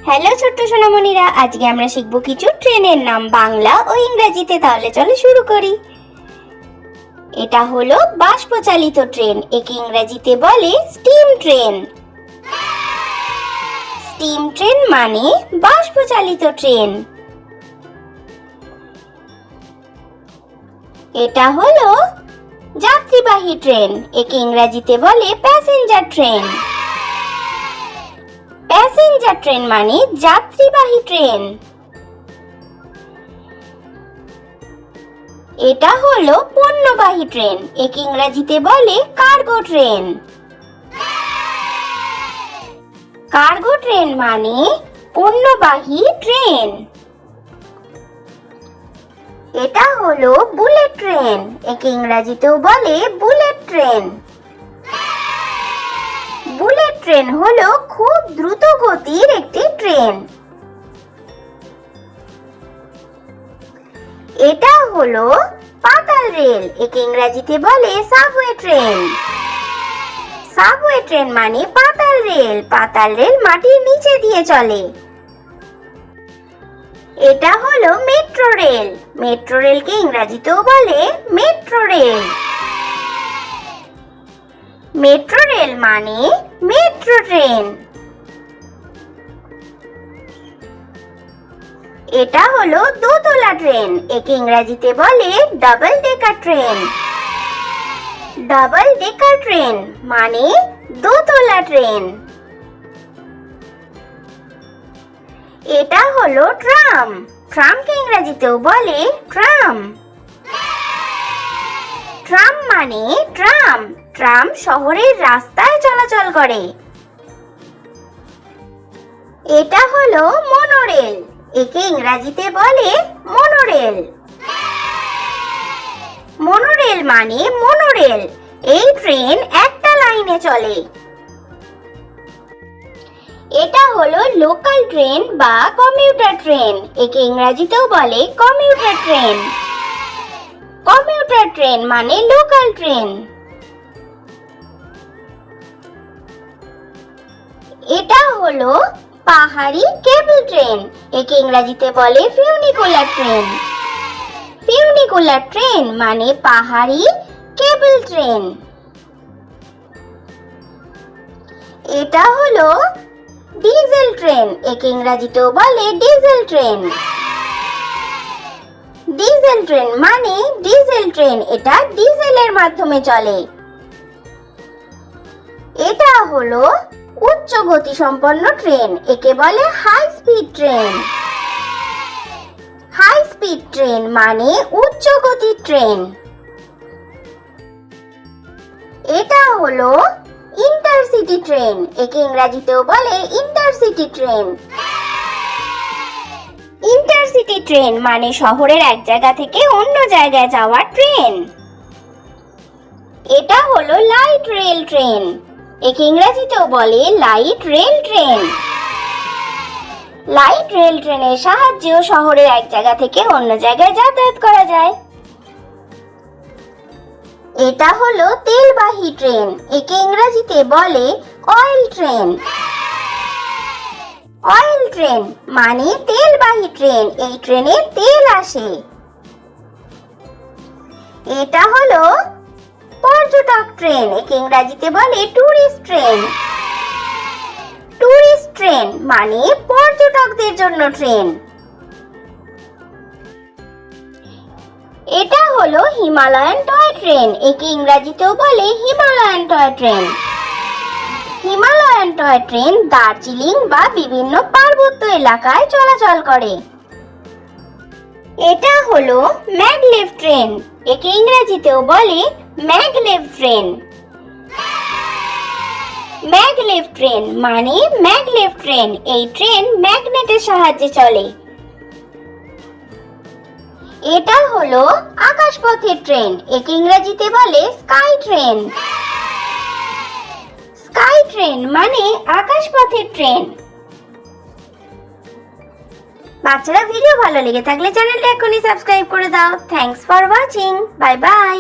Hello ছোট্ট সোনামণিরা, আজকে আমরা শিখব কিছু ট্রেনের নাম বাংলা ও ইংরেজিতে। তাহলে চলো শুরু করি। এটা হলো বাষ্পচালিত ট্রেন, একে ইংরেজিতে বলে স্টিম ট্রেন। স্টিম ট্রেন মানে বাষ্পচালিত ট্রেন। এটা হলো যাত্রীবাহী ট্রেন, একে ইংরেজিতে বলে প্যাসেঞ্জার ট্রেন। প্যাসেঞ্জার ট্রেন মানে যাত্রীবাহী ট্রেন। এটা হলো পণ্যবাহী ট্রেন, একে ইংরেজিতে বলে কার্গো ট্রেন। কার্গো ট্রেন মানে পণ্যবাহী ট্রেন। এটা হলো বুলেট ট্রেন, একে ইংরেজিতেও বলে বুলেট ট্রেন। বুলেট ট্রেন হলো খুব দ্রুত গতির একটি ট্রেন। এটা হলো পাতাল রেল, একে ইংরেজিতে বলে সাবওয়ে ট্রেন। সাবওয়ে ট্রেন মানে পাতাল রেল। পাতাল রেল মাটির নিচে দিয়ে চলে। এটা হলো মেট্রো রেল। মেট্রো রেলকে ইংরেজিতেও বলে মেট্রো রেল। মেট্রো রেল মানে মেট্রো ট্রেন। এটা হলো দোতলা ট্রেন, একে ইংরেজিতে বলে double decker train. Double decker train মানে দোতলা ট্রেন। এটা হলো ট্রাম। ট্রামকে ইংরেজিতেও বলে ট্রাম। ট্রাম মানে ট্রাম। ট্রাম শহরের রাস্তায় চলাচল করে। এটা হলো মনোরেল, একে ইংরেজিতে বলে মনোরেল। মনোরেল মানে মনোরেল। এই ট্রেন একটা লাইনে চলে। এটা হলো লোকাল ট্রেন বা কমিউটার ট্রেন, একে ইংরেজিতেও বলে কমিউটার ট্রেন। কমিউটার ট্রেন মানে লোকাল ট্রেন। এটা হলো পাহাড়ি কেবল ট্রেন, একে ইংরেজিতে বলে ফিউনিকুলার ট্রেন। ফিউনিকুলার ট্রেন মানে পাহাড়ি কেবল ট্রেন। এটা হলো ডিজেল ট্রেন, একে ইংরেজিতেও বলে ডিজেল ট্রেন। ডিজেল ট্রেন মানে ডিজেল ট্রেন, এটা ডিজেলের মাধ্যমে চলে। এটা হলো উচ্চ গতি সম্পন্ন ট্রেন, একে বলে high speed train. High speed train মানে উচ্চ গতির ট্রেন। এটা হলো ইন্টারসিটি ট্রেন, একে ইংরেজিতেও বলে ইন্টারসিটি ট্রেন। ইন্টারসিটি ট্রেন মানে শহরের এক জায়গা থেকে অন্য জায়গায় যাওয়ার ট্রেন। এটা হলো লাইট রেল ট্রেন, একে ইংরেজিতেও বলে light rail train. Light rail ট্রেনের সাহায্যেও শহরের এক জায়গা থেকে অন্য জায়গায় যাতায়াত করা যায়। এটা হলো তেলবাহী ট্রেন, একে ইংরেজিতে বলে অয়েল ট্রেন। অয়েল ট্রেন মানে তেলবাহী ট্রেন, এই ট্রেনে তেল আসে। এটা হলো পর্যটক ট্রেন, একে ইংরেজিতে বলে ট্যুরিস্ট ট্রেন। ট্যুরিস্ট ট্রেন মানে পর্যটকদের জন্য ট্রেন। এটা হলো হিমালয়ান টয় ট্রেন, একে ইংরেজিতেও বলে Himalayan toy train. Himalayan toy train Darjeeling বা বিভিন্ন পার্বত্য এলাকায় চলাচল করে। এটা হলো ম্যাগলেভ ট্রেন, একে ইংরেজিতেও বলে ম্যাগলেভ ট্রেন। ম্যাগলেভ ট্রেন মানে ম্যাগলেভ ট্রেন, এই ট্রেন ম্যাগনেটের সাহায্যে চলে। এটা হলো আকাশপথের ট্রেন, একে ইংরেজিতে বলে স্কাই ট্রেন। স্কাই ট্রেন মানে আকাশপথের ট্রেন। বাচ্চারা, ভিডিও ভালো লেগে থাকলে চ্যানেলটা এখনই সাবস্ক্রাইব করে দাও। Thanks for watching. Bye bye.